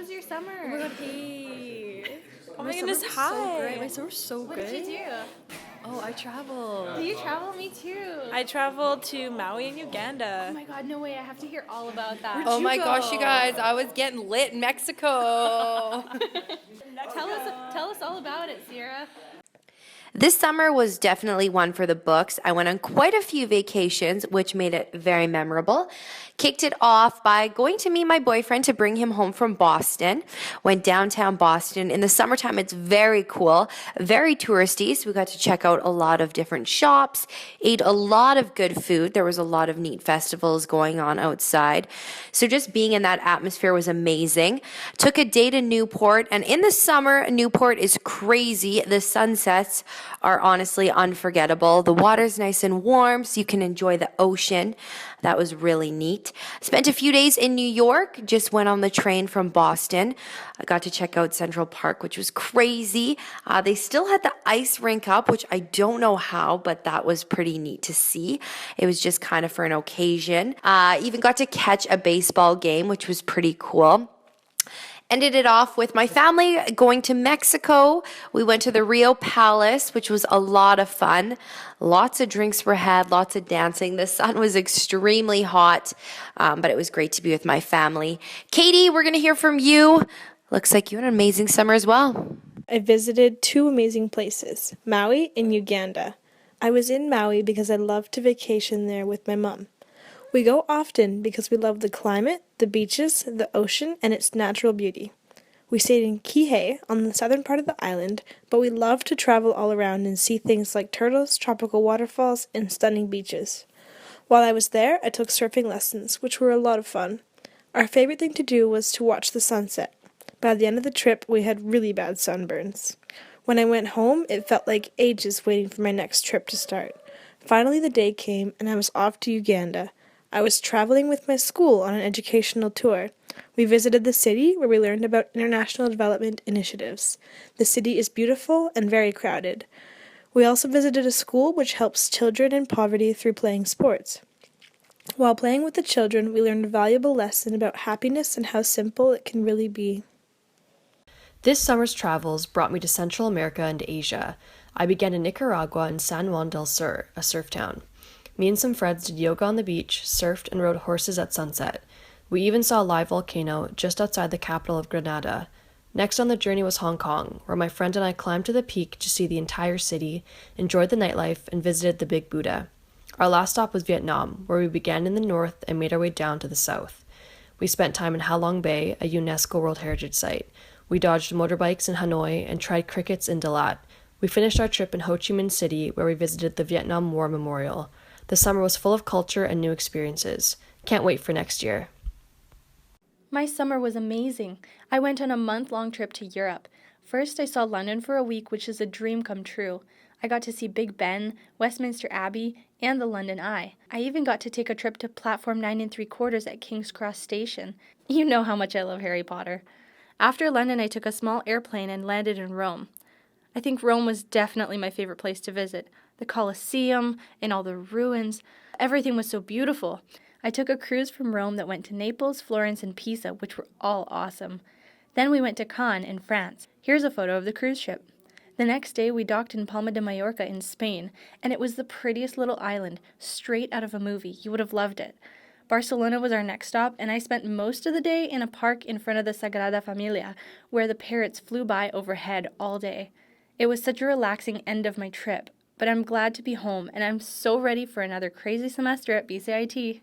was your summer? Oh my god, hey. Oh my summer goodness, was hi. so great. My summer was so What good. did you do? Oh, I traveled. Did you travel? Me too. I traveled to Maui in Uganda. Oh my god, no way. I have to hear all about that. Oh my gosh, you guys, I was getting lit in Mexico. Tell us all about it, Sierra. This summer was definitely one for the books. I went on quite a few vacations, which made it very memorable. Kicked it off by going to meet my boyfriend to bring him home from Boston. Went downtown Boston. In the summertime, it's very cool, very touristy, so we got to check out a lot of different shops, ate a lot of good food. There was a lot of neat festivals going on outside. So just being in that atmosphere was amazing. Took a day to Newport, and in the summer, Newport is crazy. The sunsets are honestly unforgettable. The water's nice and warm, so you can enjoy the ocean. That was really neat. Spent a few days in New York, just went on the train from Boston. I got to check out Central Park, which was crazy. They still had the ice rink up, which I don't know how, but that was pretty neat to see. It was just kind of for an occasion. Even got to catch a baseball game, which was pretty cool. Ended it off with my family going to Mexico. We went to the Rio Palace, which was a lot of fun. Lots of drinks were had, lots of dancing. The sun was extremely hot, but it was great to be with my family. Katie, we're going to hear from you. Looks like you had an amazing summer as well. I visited 2 amazing places, Maui and Uganda. I was in Maui because I loved to vacation there with my mom. We go often because we love the climate, the beaches, the ocean, and its natural beauty. We stayed in Kihei on the southern part of the island, but we love to travel all around and see things like turtles, tropical waterfalls, and stunning beaches. While I was there, I took surfing lessons, which were a lot of fun. Our favorite thing to do was to watch the sunset. By the end of the trip, we had really bad sunburns. When I went home, it felt like ages waiting for my next trip to start. Finally, the day came, and I was off to Uganda. I was traveling with my school on an educational tour. We visited the city where we learned about international development initiatives. The city is beautiful and very crowded. We also visited a school which helps children in poverty through playing sports. While playing with the children, we learned a valuable lesson about happiness and how simple it can really be. This summer's travels brought me to Central America and Asia. I began in Nicaragua in San Juan del Sur, a surf town. Me and some friends did yoga on the beach, surfed, and rode horses at sunset. We even saw a live volcano just outside the capital of Grenada. Next on the journey was Hong Kong, where my friend and I climbed to the peak to see the entire city, enjoyed the nightlife, and visited the Big Buddha. Our last stop was Vietnam, where we began in the north and made our way down to the south. We spent time in Ha Long Bay, a UNESCO World Heritage Site. We dodged motorbikes in Hanoi and tried crickets in Dalat. We finished our trip in Ho Chi Minh City, where we visited the Vietnam War Memorial. The summer was full of culture and new experiences. Can't wait for next year. My summer was amazing. I went on a month-long trip to Europe. First, I saw London for a week, which is a dream come true. I got to see Big Ben, Westminster Abbey, and the London Eye. I even got to take a trip to Platform 9 3/4 at King's Cross Station. You know how much I love Harry Potter. After London, I took a small airplane and landed in Rome. I think Rome was definitely my favorite place to visit. The Colosseum and all the ruins. Everything was so beautiful. I took a cruise from Rome that went to Naples, Florence, and Pisa, which were all awesome. Then we went to Cannes in France. Here's a photo of the cruise ship. The next day, we docked in Palma de Mallorca in Spain, and it was the prettiest little island, straight out of a movie. You would have loved it. Barcelona was our next stop, and I spent most of the day in a park in front of the Sagrada Familia, where the parrots flew by overhead all day. It was such a relaxing end of my trip, but I'm glad to be home, and I'm so ready for another crazy semester at BCIT.